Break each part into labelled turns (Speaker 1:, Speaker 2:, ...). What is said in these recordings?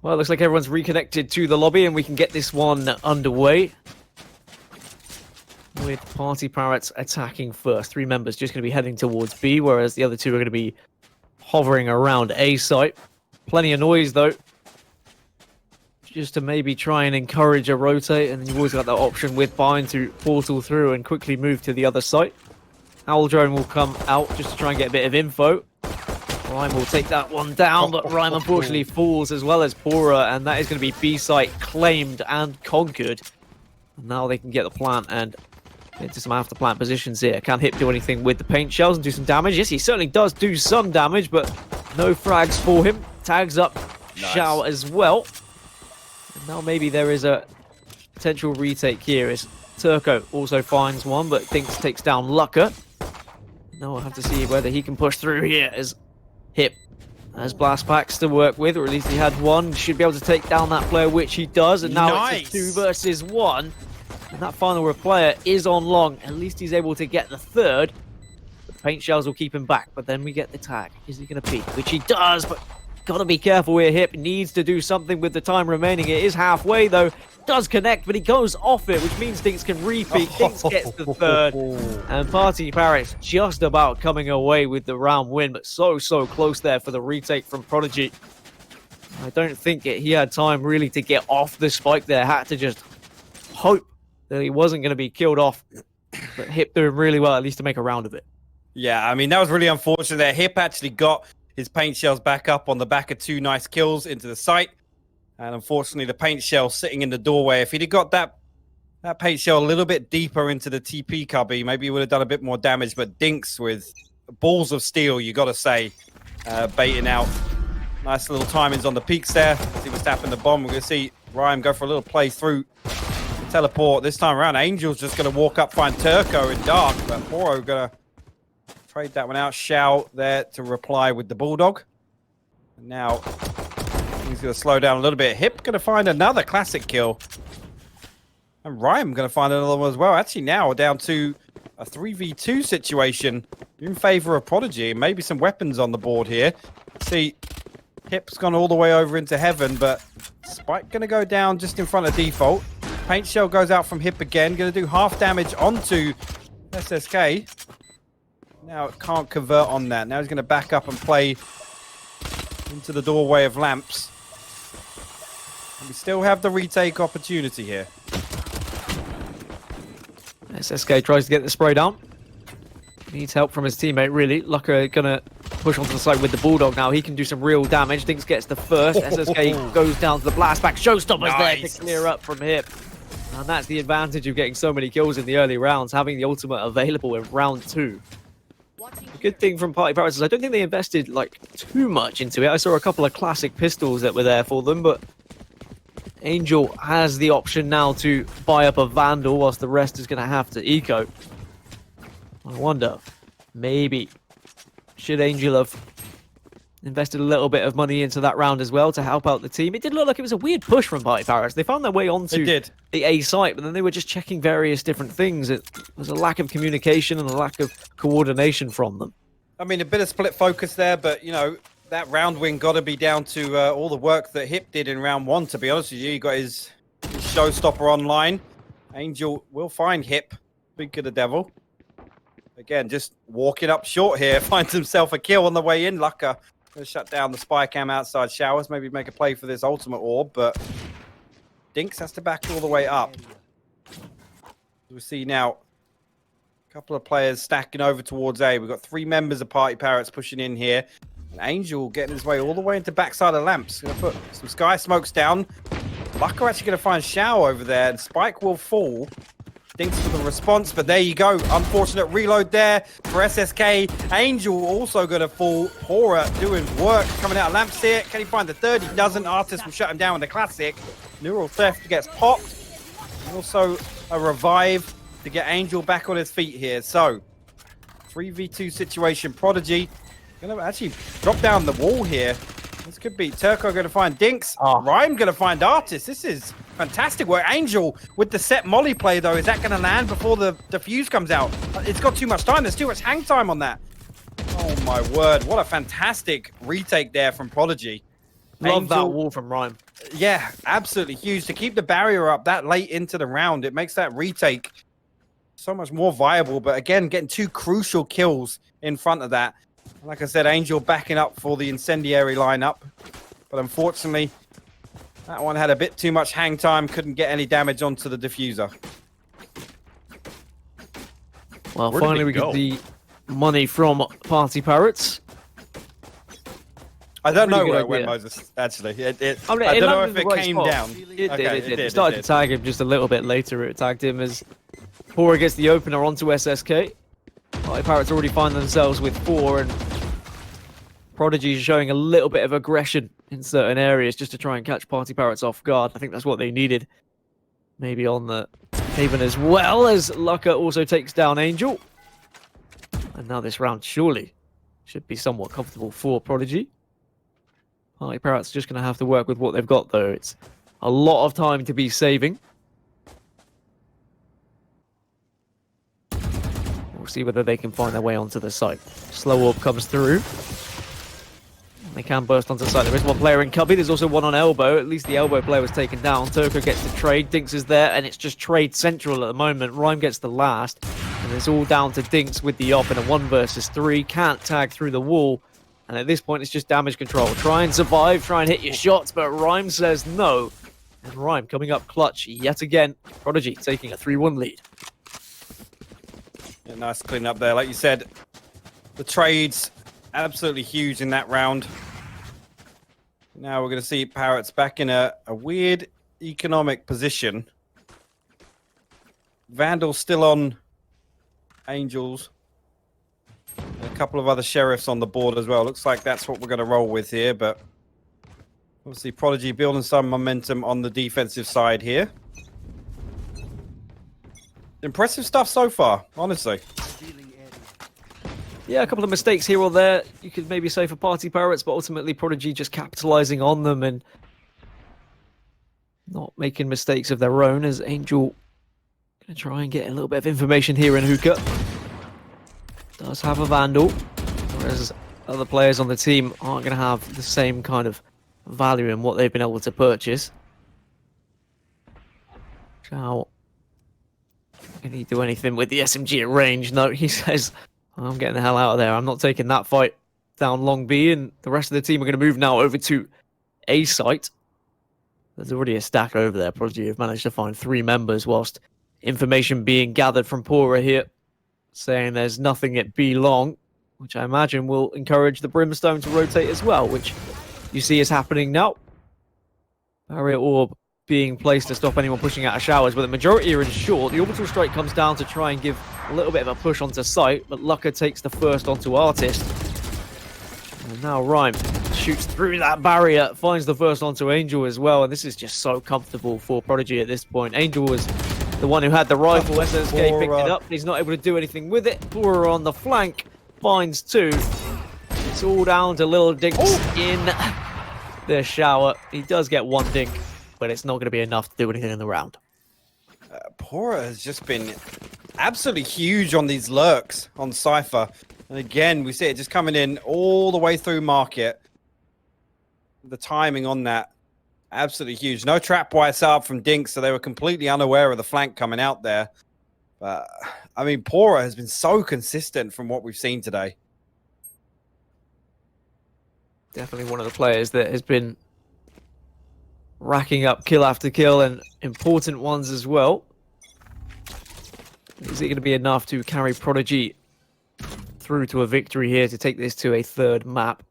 Speaker 1: Well, it looks like everyone's reconnected to the lobby and we can get this one underway. With Party Parrots attacking first. 3 members just going to be heading towards B, whereas the other 2 are going to be hovering around A site. Plenty of noise, though. Just to maybe try and encourage a rotate, and you've always got that option with Bind to portal through and quickly move to the other site. Owl Drone will come out just to try and get a bit of info. Rhyme will take that one down, but Rhyme unfortunately falls as well as Pora, and that is going to be B site claimed and conquered. And now they can get the plant and into some after plant positions here. Can Hip do anything with the paint shells and do some damage? Yes, he certainly does do some damage, but no frags for him. Tags up Shao as well. And now maybe there is a potential retake here as Turco also finds one, but Dinks takes down Lucka. Now we'll have to see whether he can push through here as Hip has blast packs to work with, or at least he had one. Should be able to take down that player, which he does, and now it's a 2 versus 1. And that final player is on long. At least he's able to get the third. The paint shells will keep him back, but then we get the tag. Is he going to peek? Which he does, but gotta be careful here. Hip needs to do something with the time remaining. It is halfway, though. Does connect, but he goes off it, which means Dinks can repeat. Dinks gets the third. And Party Parrots just about coming away with the round win, but so close there for the retake from Prodigy. I don't think he had time really to get off the spike there. Had to just hope that he wasn't going to be killed off. But Hip doing really well, at least to make a round of it.
Speaker 2: Yeah, I mean, that was really unfortunate there. Hip actually got his paint shells back up on the back of 2 nice kills into the site. And unfortunately, the paint shell sitting in the doorway. If he'd have got that paint shell a little bit deeper into the TP cubby, maybe he would have done a bit more damage. But Dinks with balls of steel, you got to say, baiting out. Nice little timings on the peaks there. As he was tapping the bomb, we're going to see Ryan go for a little play through. Teleport this time around. Angel's just going to walk up, find Turco in dark. But Poro going to trade that one out. Shao there to reply with the Bulldog. And now he's going to slow down a little bit. Hip going to find another classic kill. And Rhyme going to find another one as well. Actually now down to a 3v2 situation in favor of Prodigy. Maybe some weapons on the board here. See, Hip's gone all the way over into heaven, but Spike going to go down just in front of default. Paint shell goes out from Hip again. Going to do half damage onto SSK. Now it can't convert on that. Now he's going to back up and play into the doorway of lamps. And we still have the retake opportunity here.
Speaker 1: SSK tries to get the spray down. Needs help from his teammate, really. Lucka gonna push onto the side with the Bulldog now. He can do some real damage. Dinks gets the first. SSK goes down to the blast back. Showstoppers there to clear up from Hip. And that's the advantage of getting so many kills in the early rounds, having the ultimate available in round 2. The good thing from Party Parrots is I don't think they invested like too much into it. I saw a couple of classic pistols that were there for them, but Angel has the option now to buy up a Vandal whilst the rest is going to have to eco. I wonder, maybe, should Angel have invested a little bit of money into that round as well to help out the team? It did look like it was a weird push from Party Parrots. They found their way onto the A site, but then they were just checking various different things. It was a lack of communication and a lack of coordination from them.
Speaker 2: I mean, a bit of split focus there, but, you know, that round win got to be down to all the work that Hip did in round 1, to be honest with you. He got his showstopper online. Angel will find Hip. Big of the devil. Again, just walking up short here. Finds himself a kill on the way in. Lucka going to shut down the spy cam outside showers. Maybe make a play for this ultimate orb, but Dinks has to back all the way up. We see now a couple of players stacking over towards A. We've got 3 members of Party Parrots pushing in here. And Angel getting his way all the way into backside of lamps. Going to put some sky smokes down. Lucka actually going to find Shao over there, and Spike will fall. Dinks for the response, but there you go. Unfortunate reload there for SSK. Angel also going to fall. Pora doing work coming out of lamps here. Can he find the third? He doesn't. Artist will shut him down with the classic. Neural Theft gets popped. And also a revive to get Angel back on his feet here. So 3v2 situation. Prodigy going to actually drop down the wall here. This could be Turco going to find Dinks. Rhyme going to find Artist. This is fantastic work. Angel with the set molly play, though. Is that going to land before the fuse comes out? It's got too much time. There's too much hang time on that. Oh, my word. What a fantastic retake there from Prodigy.
Speaker 1: Love that
Speaker 2: Angel-
Speaker 1: wall from Rhyme.
Speaker 2: Yeah, absolutely huge. To keep the barrier up that late into the round, it makes that retake so much more viable. But again, getting 2 crucial kills in front of that. Like I said, Angel backing up for the incendiary lineup. But unfortunately, that one had a bit too much hang time. Couldn't get any damage onto the diffuser.
Speaker 1: Well,
Speaker 3: Where did
Speaker 1: finally
Speaker 3: it
Speaker 1: we get
Speaker 3: go?
Speaker 1: the money from PartyParrots.
Speaker 2: I don't know
Speaker 1: Pretty
Speaker 2: where
Speaker 1: good
Speaker 2: it went,
Speaker 1: idea.
Speaker 2: Moses, actually.
Speaker 1: I mean,
Speaker 2: I
Speaker 1: it
Speaker 2: don't know
Speaker 1: landed
Speaker 2: if
Speaker 1: in the
Speaker 2: it
Speaker 1: right
Speaker 2: came
Speaker 1: spot.
Speaker 2: down.
Speaker 1: It did,
Speaker 2: Okay,
Speaker 1: it did.
Speaker 2: it
Speaker 1: It started
Speaker 2: did.
Speaker 1: to tag him just a little bit later. It tagged him as Pora gets the opener onto SSK. PartyParrots already find themselves with 4, and Prodigy is showing a little bit of aggression in certain areas just to try and catch PartyParrots off guard. I think that's what they needed. Maybe on the Haven as well, as Lucka also takes down Angel. And now this round surely should be somewhat comfortable for Prodigy. PartyParrots just going to have to work with what they've got, though. It's a lot of time to be saving. We'll see whether they can find their way onto the site. Slow Orb comes through. They can burst onto the site. There is one player in Cubby. There's also one on Elbow. At least the Elbow player was taken down. Turco gets the trade. Dinks is there, and it's just trade central at the moment. Rhyme gets the last, and it's all down to Dinks with the op in a 1 versus 3. Can't tag through the wall, and at this point, it's just damage control. Try and survive, try and hit your shots, but Rhyme says no. And Rhyme coming up clutch yet again. Prodigy taking a 3-1 lead.
Speaker 2: Yeah, nice clean up there. Like you said, the trades absolutely huge in that round. Now we're going to see Parrots back in a weird economic position. Vandal's still on Angels. And a couple of other sheriffs on the board as well. Looks like that's what we're going to roll with here, but obviously Prodigy building some momentum on the defensive side here. Impressive stuff so far, honestly.
Speaker 1: Yeah, a couple of mistakes here or there, you could maybe say for PartyParrots, but ultimately Prodigy just capitalizing on them and not making mistakes of their own, as Angel going to try and get a little bit of information here in Hookah. Does have a Vandal, whereas other players on the team aren't going to have the same kind of value in what they've been able to purchase. Shao, can he do anything with the SMG at range? No, he says, I'm getting the hell out of there. I'm not taking that fight down Long B, and the rest of the team are going to move now over to A site. There's already a stack over there. Prodigy have managed to find 3 members, whilst information being gathered from Pora here, saying there's nothing at B long, which I imagine will encourage the Brimstone to rotate as well, which you see is happening now. Barrier Orb being placed to stop anyone pushing out of showers, but the majority are in short. The Orbital Strike comes down to try and give a little bit of a push onto site, but Lucka takes the first onto Artist. And now Rhyme shoots through that barrier, finds the first onto Angel as well, and this is just so comfortable for Prodigy at this point. Angel was the one who had the rifle, SSK picked it up, he's not able to do anything with it. Pura on the flank, finds 2. It's all down to Little Dinks in the shower. He does get 1 dink, but it's not going to be enough to do anything in the round.
Speaker 2: Pora has just been absolutely huge on these lurks on Cypher. And again, we see it just coming in all the way through market. The timing on that, absolutely huge. No trapwire set up from Dinks, so they were completely unaware of the flank coming out there. But, I mean, Pora has been so consistent from what we've seen today.
Speaker 1: Definitely one of the players that has been racking up kill after kill, and important ones as well. Is it going to be enough to carry Prodigy through to a victory here to take this to a 3rd map?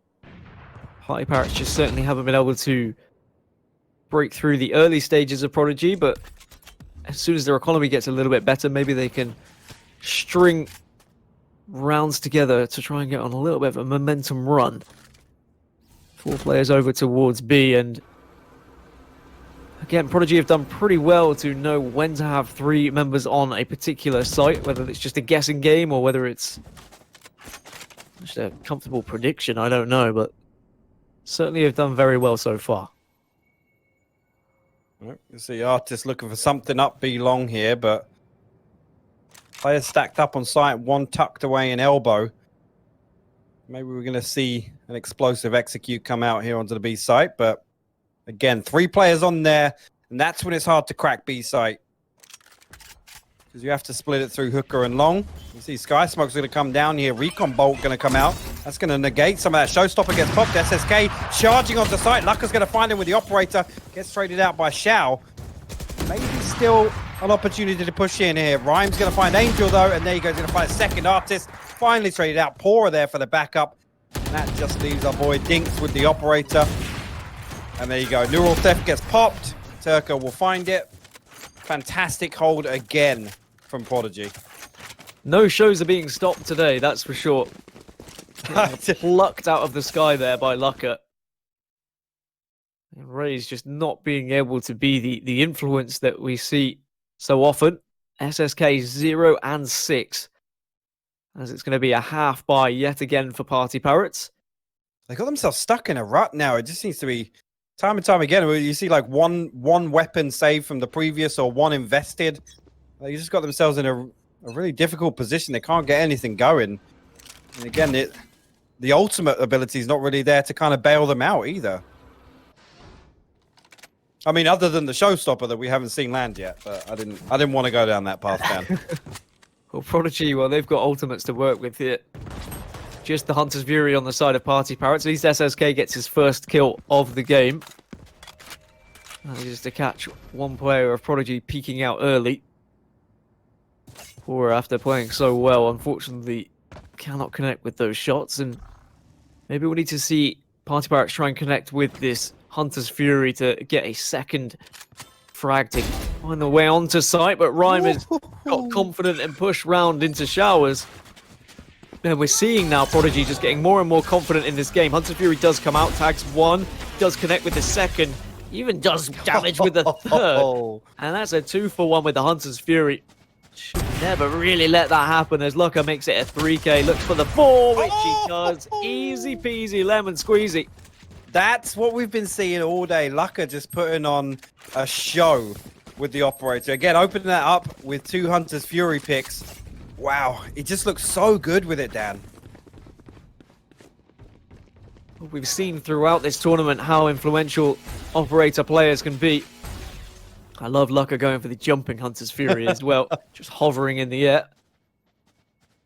Speaker 1: PartyParrots just certainly haven't been able to break through the early stages of Prodigy, but as soon as their economy gets a little bit better, maybe they can string rounds together to try and get on a little bit of a momentum run. 4 players over towards B, and again, Prodigy have done pretty well to know when to have 3 members on a particular site, whether it's just a guessing game or whether it's just a comfortable prediction, I don't know, but certainly have done very well so far.
Speaker 2: You see Artist looking for something up B long here, but players stacked up on site, 1 tucked away in Elbow. Maybe we're going to see an explosive execute come out here onto the B site. But again, 3 players on there. And that's when it's hard to crack B site. Because you have to split it through Hooker and Long. You see Sky Smoke's going to come down here. Recon Bolt going to come out. That's going to negate some of that. Showstopper gets popped. SSK charging onto site. Lucker's going to find him with the operator. Gets traded out by Shao. Maybe still an opportunity to push in here. Rhyme's going to find Angel though. And there you go. He's going to find a second artist. Finally traded out. Pora there for the backup. And that just leaves our boy Dinks with the operator. And there you go. Neural Theft gets popped. Turco will find it. Fantastic hold again from Prodigy.
Speaker 1: No shows are being stopped today, that's for sure. Plucked out of the sky there by Lucker. And Ray's just not being able to be the influence that we see so often. SSK 0 and 6. As it's going to be a half buy yet again for PartyParrots.
Speaker 2: They got themselves stuck in a rut now. It just seems to be time and time again. You see like one weapon saved from the previous or one invested. They just got themselves in a really difficult position. They can't get anything going. And again, the ultimate ability is not really there to kind of bail them out either. I mean, other than the showstopper that we haven't seen land yet, but I didn't want to go down that path, Dan.
Speaker 1: Well, Prodigy, well, they've got ultimates to work with here. Just the Hunter's Fury on the side of PartyParrots. At least SSK gets his first kill of the game. Just to catch one player of Prodigy peeking out early. Or after playing so well, unfortunately, cannot connect with those shots. And maybe we need to see PartyParrots try and connect with this Hunter's Fury to get a second frag to find the way onto site. But Rhyme has got confident and pushed round into showers. And we're seeing now Prodigy just getting more and more confident in this game. Hunter's Fury does come out, tags one, does connect with the second, even does damage with the third. And that's a 2-for-1 with the Hunter's Fury. Should never really let that happen as Lucker makes it a 3K. Looks for the 4, which he does. Easy peasy lemon squeezy.
Speaker 2: That's what we've been seeing all day. Lucker just putting on a show with the operator. Again, opening that up with 2 Hunter's Fury picks. Wow, it just looks so good with it, Dan.
Speaker 1: We've seen throughout this tournament how influential operator players can be. I love Lucker going for the jumping Hunter's Fury as well, just hovering in the air.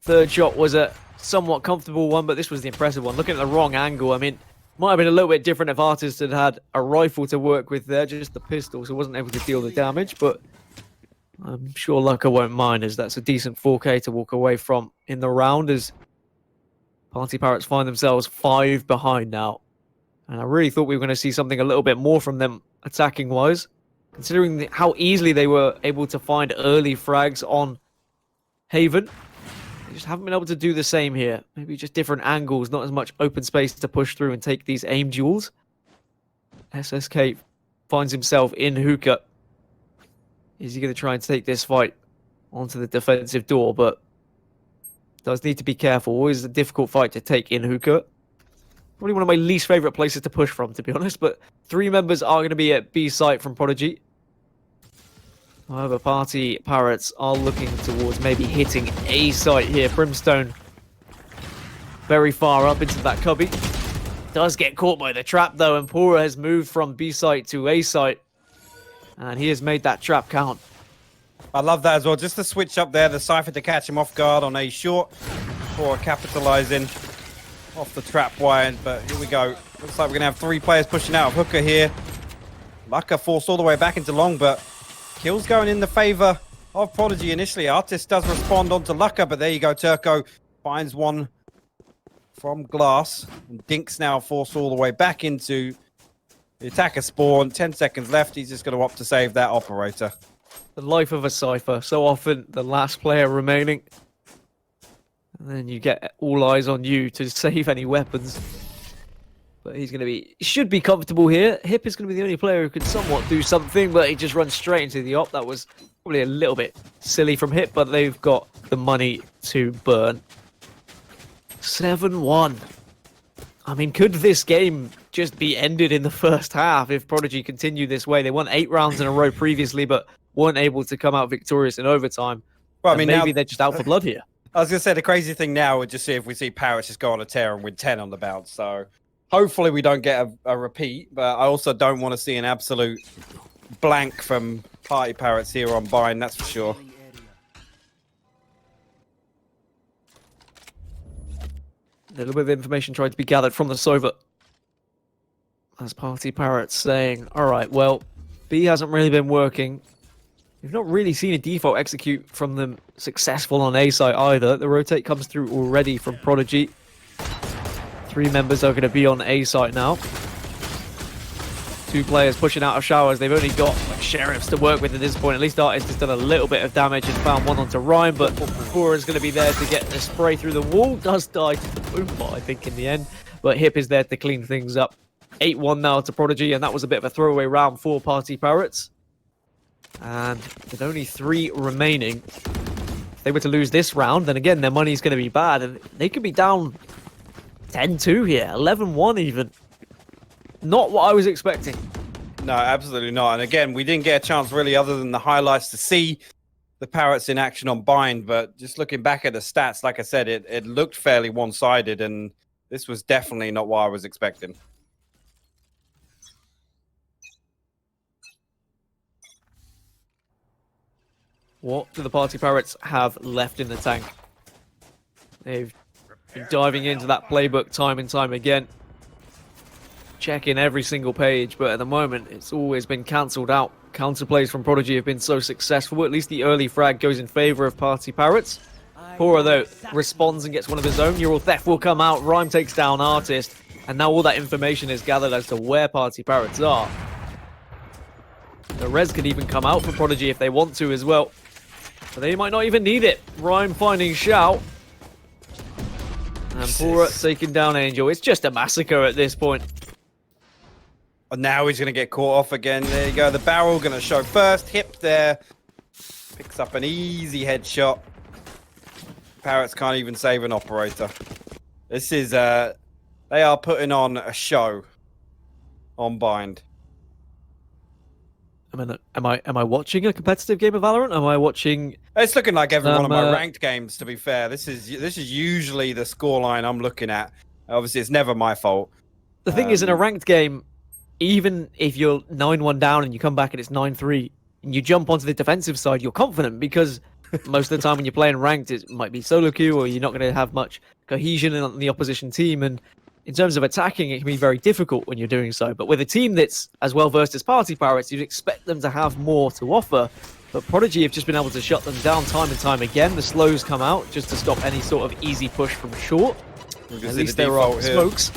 Speaker 1: Third shot was a somewhat comfortable one, but this was the impressive one. Looking at the wrong angle, I mean, might have been a little bit different if Artist had had a rifle to work with there, just the pistol, so wasn't able to deal the damage, but I'm sure Lucker won't mind, as that's a decent 4K to walk away from in the round, as PartyParrots find themselves 5 behind now. And I really thought we were going to see something a little bit more from them attacking-wise, considering how easily they were able to find early frags on Haven. They just haven't been able to do the same here. Maybe just different angles, not as much open space to push through and take these aim duels. SSK finds himself in hookah. Is he going to try and take this fight onto the defensive door? But does need to be careful. Always a difficult fight to take in hookah. Probably one of my least favorite places to push from, to be honest. But 3 members are going to be at B site from Prodigy. However, PartyParrots are looking towards maybe hitting A site here. Brimstone very far up into that cubby. Does get caught by the trap though, and Pora has moved from B site to A site. And he has made that trap count.
Speaker 2: I love that as well. Just the switch up there, the Cypher to catch him off guard on A short. Pora capitalizing off the trap wire, but here we go. Looks like we're going to have 3 players pushing out of hookah here. Lucker forced all the way back into long, but kills going in the favor of Prodigy initially. Artist does respond onto Lucker, but there you go. Turco finds one from Glass. And Dinks now forced all the way back into the attacker spawn. 10 seconds left. He's just going to opt to save that operator.
Speaker 1: The life of a Cypher. So often the last player remaining. And then you get all eyes on you to save any weapons. But he's going to be... He should be comfortable here. Hip is going to be the only player who can somewhat do something, but he just runs straight into the op. That was probably a little bit silly from Hip, but they've got the money to burn. 7-1. I mean, could this game just be ended in the first half if Prodigy continue this way? They won 8 rounds in a row previously, but weren't able to come out victorious in overtime.
Speaker 2: Well, I mean,
Speaker 1: maybe
Speaker 2: now,
Speaker 1: they're just out for blood here.
Speaker 2: I was going to say the crazy thing now would just see if we see Parrots just go on a tear and win 10 on the bounce. So hopefully we don't get a repeat, but I also don't want to see an absolute blank from Party Parrots here on Bind, that's for sure.
Speaker 1: A little bit of information tried to be gathered from the Sova. As Party Parrots saying, all right, well, B hasn't really been working. We've not really seen a default execute from them successful on A site either. The rotate comes through already from Prodigy. 3 members are going to be on A site now. 2 players pushing out of showers. They've only got sheriffs to work with at this point. At least Artist has done a little bit of damage and found one onto Ryan, but Bora is going to be there to get the spray through the wall. Does die to the Boombot, I think, in the end. But Hip is there to clean things up. 8-1 now to Prodigy, and that was a bit of a throwaway round for Party Parrots. And with only 3 remaining, if they were to lose this round, then again, their money's going to be bad. And they could be down 10-2 here, 11-1 even. Not what I was expecting.
Speaker 2: No, absolutely not. And again, we didn't get a chance really other than the highlights to see the Parrots in action on Bind. But just looking back at the stats, like I said, it looked fairly one-sided. And this was definitely not what I was expecting.
Speaker 1: What do the Party Parrots have left in the tank? They've been diving into that playbook time and time again. Checking every single page, but at the moment, it's always been cancelled out. Counterplays from Prodigy have been so successful. At least the early frag goes in favour of Party Parrots. Pora, though, responds and gets one of his own. Neural Theft will come out. Rhyme takes down Artist. And now all that information is gathered as to where Party Parrots are. The res could even come out for Prodigy if they want to as well. But they might not even need it. Rhyme finding Shout. And Pora taking down Angel. It's just a massacre at this point.
Speaker 2: And now he's going to get caught off again. There you go. The barrel going to show first. Hip there. Picks up an easy headshot. Parrots can't even save an operator. This is... they are putting on a show on Bind.
Speaker 1: Am I watching a competitive game of Valorant? Am I watching?
Speaker 2: It's looking like every one of my ranked games. To be fair, this is usually the scoreline I'm looking at. Obviously, it's never my fault.
Speaker 1: The thing is, in a ranked game, even if you're 9-1 down and you come back and it's 9-3, and you jump onto the defensive side, you're confident because most of the time when you're playing ranked, it might be solo queue or you're not going to have much cohesion in the opposition team. And in terms of attacking, it can be very difficult when you're doing so. But with a team that's as well versed as Party Parrots, you'd expect them to have more to offer. But Prodigy have just been able to shut them down time and time again. The slows come out just to stop any sort of easy push from short. At least there are smokes.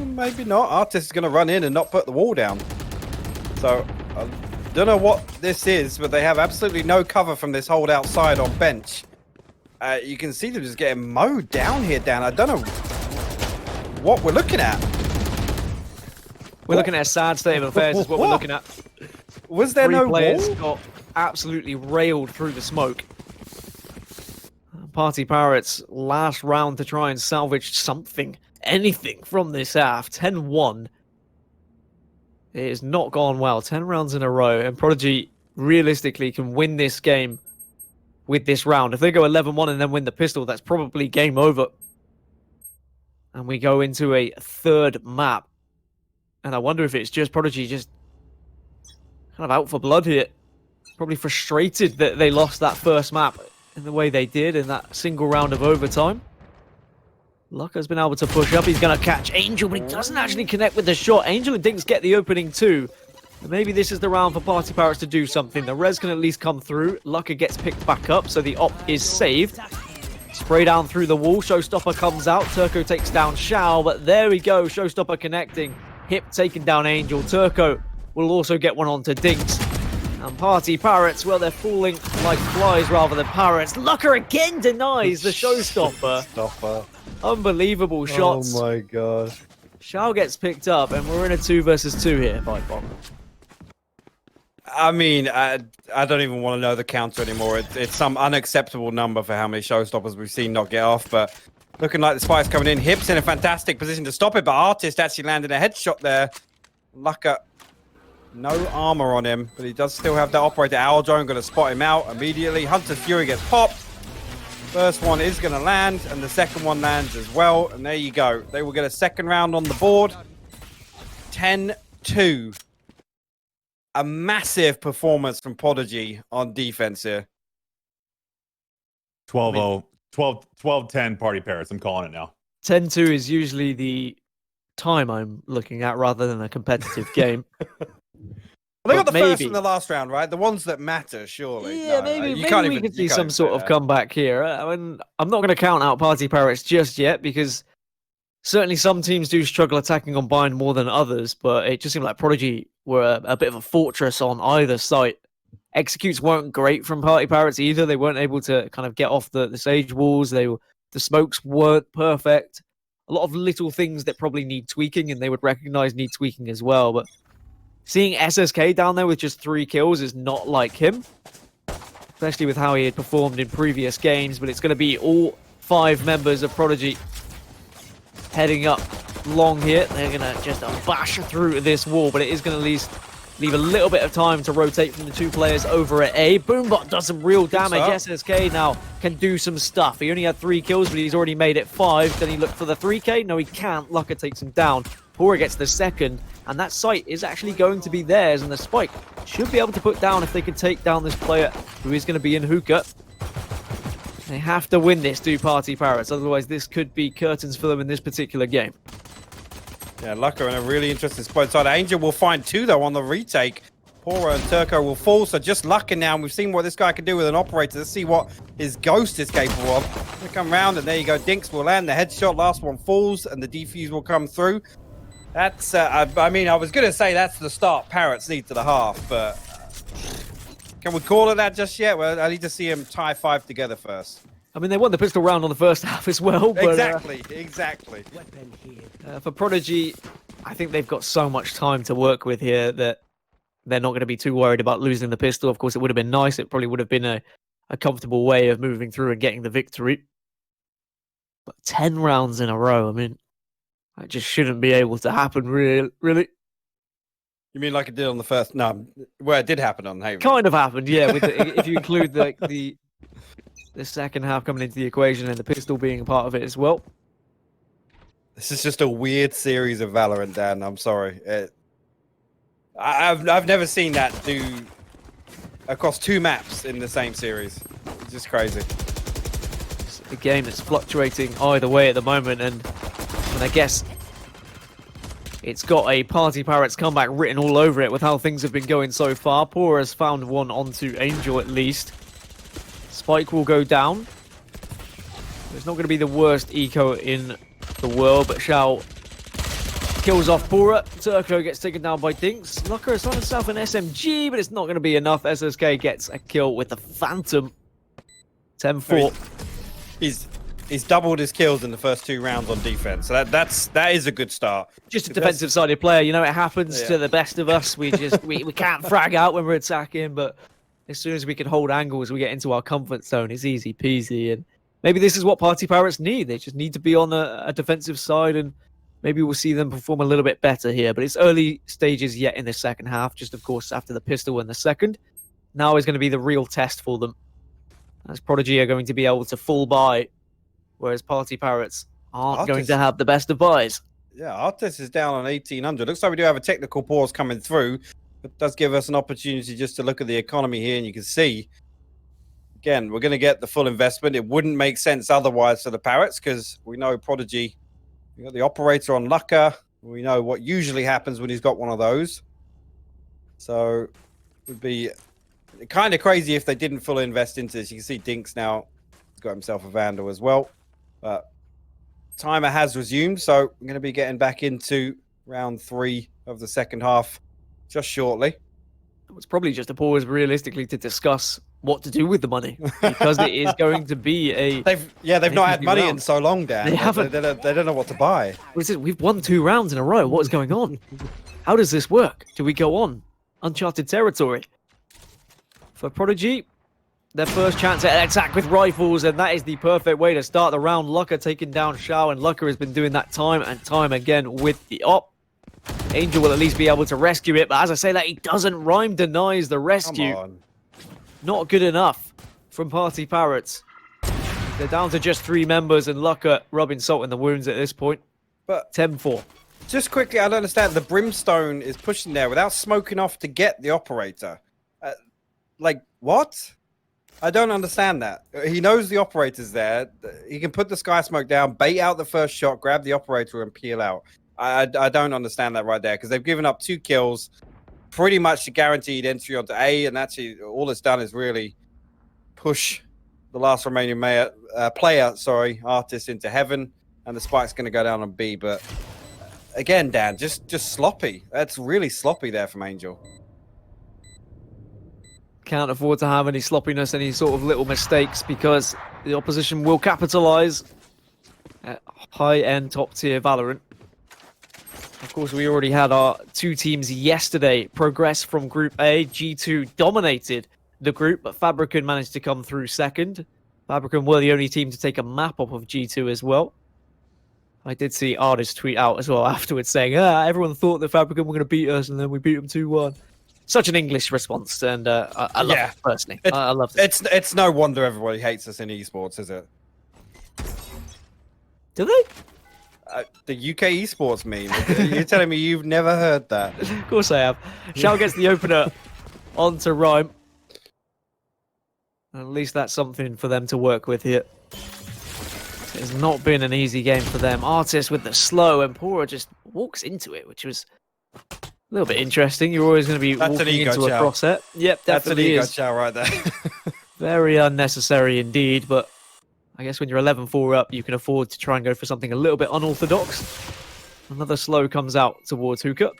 Speaker 2: Maybe not. Artist is going to run in and not put the wall down. So, I don't know what this is, but they have absolutely no cover from this hold outside on bench. You can see them just getting mowed down here, Dan. I don't know what we're looking at.
Speaker 1: We're looking at a sad state of affairs is what we're looking at.
Speaker 2: Was there no
Speaker 1: players
Speaker 2: wall?
Speaker 1: Got absolutely railed through the smoke. Party Parrots last round to try and salvage something, anything from this half. 10-1. It has not gone well. 10 rounds in a row, and Prodigy realistically can win this game with this round. If they go 11-1 and then win the pistol, that's probably game over. And we go into a third map. And I wonder if it's just Prodigy just kind of out for blood here. Probably frustrated that they lost that first map in the way they did in that single round of overtime. Lucker's been able to push up. He's going to catch Angel, but he doesn't actually connect with the shot. Angel and Dinks get the opening too. And maybe this is the round for Party Parrots to do something. The res can at least come through. Lucker gets picked back up, so the op is saved. Spray down through the wall. Showstopper comes out. Turco takes down Shao, but there we go. Showstopper connecting. Hip taking down Angel. Turco will also get one onto Dinks. And Party Parrots, well, they're falling like flies rather than parrots. Lucker again denies the Showstopper. Unbelievable shots.
Speaker 2: Oh my gosh.
Speaker 1: Shao gets picked up, and we're in a 2 versus 2 here, hypoc.
Speaker 2: I mean, I don't even want to know the counter anymore. It's some unacceptable number for how many showstoppers we've seen not get off, but looking like the spike's coming in. Hip's in a fantastic position to stop it, but Artist actually landed a headshot there. Lucker, no armor on him, but he does still have that operator. Owl Drone going to spot him out immediately. Hunter's Fury gets popped. First one is going to land, and the second one lands as well. And there you go. They will get a second round on the board. 10-2. A massive performance from Prodigy on defense here.
Speaker 3: 12-0, 12-10 Party Parrots. I'm calling it now.
Speaker 1: 10-2 is usually the time I'm looking at rather than a competitive game.
Speaker 2: Well, they got the first
Speaker 1: maybe.
Speaker 2: from the last round, right? The ones that matter, surely.
Speaker 1: Yeah,
Speaker 2: No,
Speaker 1: maybe,
Speaker 2: you can't
Speaker 1: we
Speaker 2: even-
Speaker 1: could
Speaker 2: you
Speaker 1: see
Speaker 2: can't
Speaker 1: some
Speaker 2: even
Speaker 1: sort
Speaker 2: say
Speaker 1: of
Speaker 2: that.
Speaker 1: comeback here. I mean, I'm not going to count out Party Parrots just yet because certainly some teams do struggle attacking on bind more than others, but it just seemed like Prodigy were a bit of a fortress on either site. Executes weren't great from Party Parrots either. They weren't able to kind of get off the sage walls. The smokes weren't perfect. A lot of little things that probably need tweaking, and they would recognize need tweaking as well. But seeing SSK down there with just 3 kills is not like him, especially with how he had performed in previous games. But it's going to be all 5 members of Prodigy heading up long here. They're going to just bash through this wall, but it is going to at least leave a little bit of time to rotate from the 2 players over at A. Boombot does some real damage. SSK now can do some stuff. He only had 3 kills, but he's already made it 5. Then he looked for the 3K. No, he can't. Lucka takes him down. Pora gets the second, and that site is actually going to be theirs, and the spike should be able to put down if they can take down this player who is going to be in hookah. They have to win this, do Party Parrots, otherwise this could be curtains for them in this particular game.
Speaker 2: Yeah, Lucka in a really interesting spot inside. Angel will find 2, though, on the retake. Pora and Turco will fall, so just Lucka now. And we've seen what this guy can do with an operator. Let's see what his ghost is capable of. They come round, and there you go. Dinks will land the headshot. Last one falls, and the defuse will come through. That's, I mean, I was going to say that's the start Parrots need to the half, but can we call it that just yet? Well, I need to see him tie 5 together first.
Speaker 1: I mean, they won the pistol round on the first half as well. But,
Speaker 2: Exactly.
Speaker 1: for Prodigy, I think they've got so much time to work with here that they're not going to be too worried about losing the pistol. Of course, it would have been nice. It probably would have been a comfortable way of moving through and getting the victory. But 10 rounds in a row, I mean, that just shouldn't be able to happen, really.
Speaker 2: You mean like it did on the first? No, well, it did happen on Haven.
Speaker 1: Kind of happened, yeah, with if you include the second half coming into the equation and the pistol being a part of it as well.
Speaker 2: This is just a weird series of Valorant, Dan. I'm sorry. I've never seen that do across 2 maps in the same series. It's just crazy.
Speaker 1: It's a game that's fluctuating either way at the moment, and I guess it's got a Party Parrots comeback written all over it with how things have been going so far. Pora has found one onto Angel at least. Spike will go down. It's not going to be the worst eco in the world, but Shao kills off Pora. Turco gets taken down by Dinks. Lucka has found himself an SMG, but it's not going to be enough. SSK gets a kill with the Phantom. 10-4.
Speaker 2: He's doubled his kills in the first 2 rounds on defense. So that is a good start.
Speaker 1: Just a defensive-sided player. You know, it happens
Speaker 2: Yeah.
Speaker 1: to the best of us. We just we can't frag out when we're attacking, but as soon as we can hold angles, we get into our comfort zone. It's easy peasy, and maybe this is what Party Parrots need. They just need to be on a defensive side, and maybe we'll see them perform a little bit better here. But it's early stages yet in the second half, just of course after the pistol in the second. Now is going to be the real test for them, as Prodigy are going to be able to full buy, whereas Party Parrots aren't going to have the best of buys.
Speaker 2: Yeah, Artis is down on 1800. Looks like we do have a technical pause coming through. It does give us an opportunity just to look at the economy here, and you can see, again, we're going to get the full investment. It wouldn't make sense otherwise for the Parrots, because we know Prodigy, we got the operator on Lucka. We know what usually happens when he's got one of those. So it would be kind of crazy if they didn't fully invest into this. You can see Dinks now has got himself a Vandal as well. But timer has resumed, so I'm going to be getting back into round 3 of the second half just shortly.
Speaker 1: It's probably just a pause realistically to discuss what to do with the money, because it is going to be a...
Speaker 2: They've not had money in so long, Dan.
Speaker 1: They haven't.
Speaker 2: They don't know what to buy.
Speaker 1: We've won 2 rounds in a row. What is going on? How does this work? Do we go on? Uncharted territory. For Prodigy, their first chance at an attack with rifles, and that is the perfect way to start the round. Lucka taking down Shao, and Lucka has been doing that time and time again with the op. Angel will at least be able to rescue it, but as I say that, he doesn't rhyme, denies the rescue.
Speaker 2: Come on.
Speaker 1: Not good enough from Party Parrots. They're down to just 3 members, and Lucka rubbing salt in the wounds at this point.
Speaker 2: But
Speaker 1: 10-4.
Speaker 2: just quickly, I don't understand. The Brimstone is pushing there without smoking off to get the operator. Like, what? I don't understand that. He knows the operator's there. He can put the sky smoke down, bait out the first shot, grab the operator, and peel out. I don't understand that right there, because they've given up 2 kills, pretty much a guaranteed entry onto A, and actually all it's done is really push the last remaining player, artist into heaven, and the spike's going to go down on B. But again, Dan, just sloppy. That's really sloppy there from Angel.
Speaker 1: Can't afford to have any sloppiness, any sort of little mistakes, because the opposition will capitalize at high-end, top-tier Valorant. Of course, we already had our 2 teams yesterday progress from Group A. G2 dominated the group, but Fabricant managed to come through second. Fabricant were the only team to take a map off of G2 as well. I did see Artist tweet out as well afterwards saying, everyone thought that Fabricant were going to beat us, and then we beat them 2-1. Such an English response, and I love it personally. I love it.
Speaker 2: It's no wonder everybody hates us in esports, is it?
Speaker 1: Do they?
Speaker 2: The UK esports meme. You're telling me you've never heard that?
Speaker 1: Of course I have. Shao gets the opener onto Rhyme. At least that's something for them to work with here. It's not been an easy game for them. Artist with the slow, and Pora just walks into it, which was a little bit interesting. You're always going to be walking into a crosshair. Yep,
Speaker 2: that's an
Speaker 1: definitely
Speaker 2: ego
Speaker 1: is.
Speaker 2: chow right there.
Speaker 1: Very unnecessary indeed, but I guess when you're 11-4 up, you can afford to try and go for something a little bit unorthodox. Another slow comes out towards Hookah.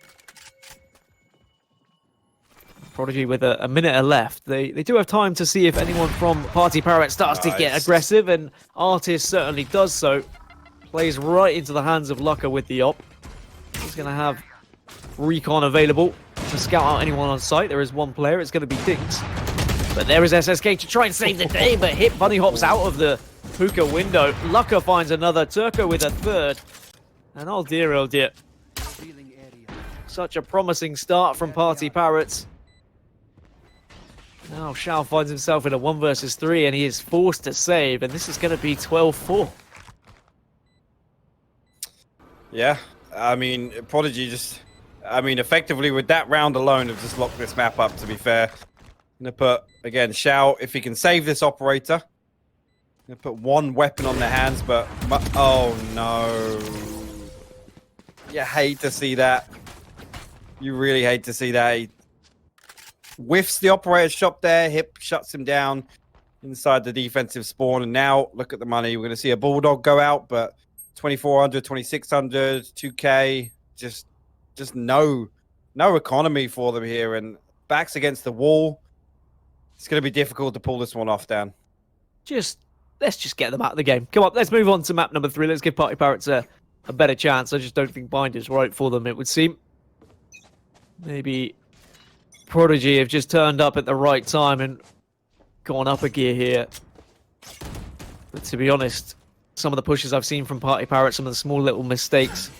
Speaker 1: Prodigy with a minute left. They do have time to see if anyone from PartyParrots starts to get aggressive, and Artist certainly does so. Plays right into the hands of Lucka with the op. He's going to have recon available to scout out anyone on site. There is one player. It's going to be Dinks. But there is SSK to try and save the day, but Hip bunny hops out of the Hookah window. Lucka finds another. Turco with a third. And oh dear. Such a promising start from PartyParrots. Now Shao finds himself in a 1 versus 3, and he is forced to save, and this is going to be 12-4.
Speaker 2: Yeah, I mean, Prodigy effectively with that round alone have just locked this map up, to be fair. I'm going to put, again, Shao, if he can save this operator. I'm going to put 1 weapon on their hands, but oh no. You hate to see that. You really hate to see that. He whiffs the operator's shot there. Hip shuts him down inside the defensive spawn. And now, look at the money. We're going to see a Bulldog go out, but 2,400, 2,600, 2K. Just no economy for them here. And backs against the wall. It's going to be difficult to pull this one off, Dan.
Speaker 1: Let's just get them out of the game. Come on, let's move on to map number 3. Let's give PartyParrots a better chance. I just don't think Bind is right for them, it would seem. Maybe Prodigy have just turned up at the right time and gone up a gear here. But to be honest, some of the pushes I've seen from PartyParrots, some of the small little mistakes,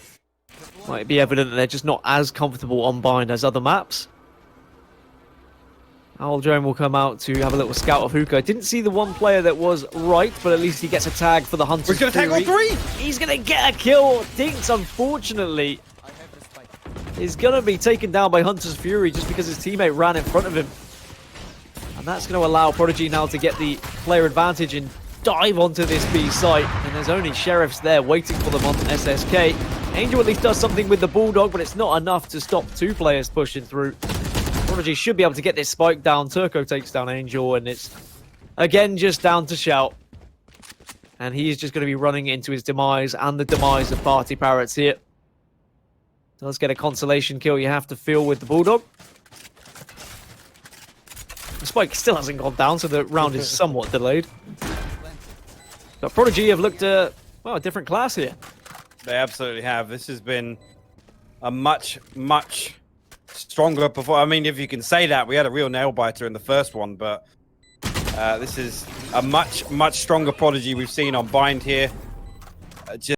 Speaker 1: might be evident that they're just not as comfortable on Bind as other maps. Owl Drone will come out to have a little scout of Hookah. Didn't see the one player that was right, but at least he gets a tag for the Hunter's
Speaker 2: He's going to take all 3!
Speaker 1: He's going to get a kill. Dinks, unfortunately, is going to be taken down by Hunter's Fury just because his teammate ran in front of him. And that's going to allow Prodigy now to get the player advantage and dive onto this B site. And there's only Sheriffs there waiting for them on SSK. Angel at least does something with the Bulldog, but it's not enough to stop 2 players pushing through. Prodigy should be able to get this spike down. Turco takes down Angel, and it's again just down to Shout. And he's just going to be running into his demise and the demise of PartyParrots here. Does get a consolation kill, you have to feel, with the Bulldog. The spike still hasn't gone down, so the round is somewhat delayed. But Prodigy have looked a different class here.
Speaker 2: They absolutely have. This has been a much stronger performance. I mean, if you can say that, we had a real nail biter in the first one, but this is a much stronger Prodigy we've seen on Bind here.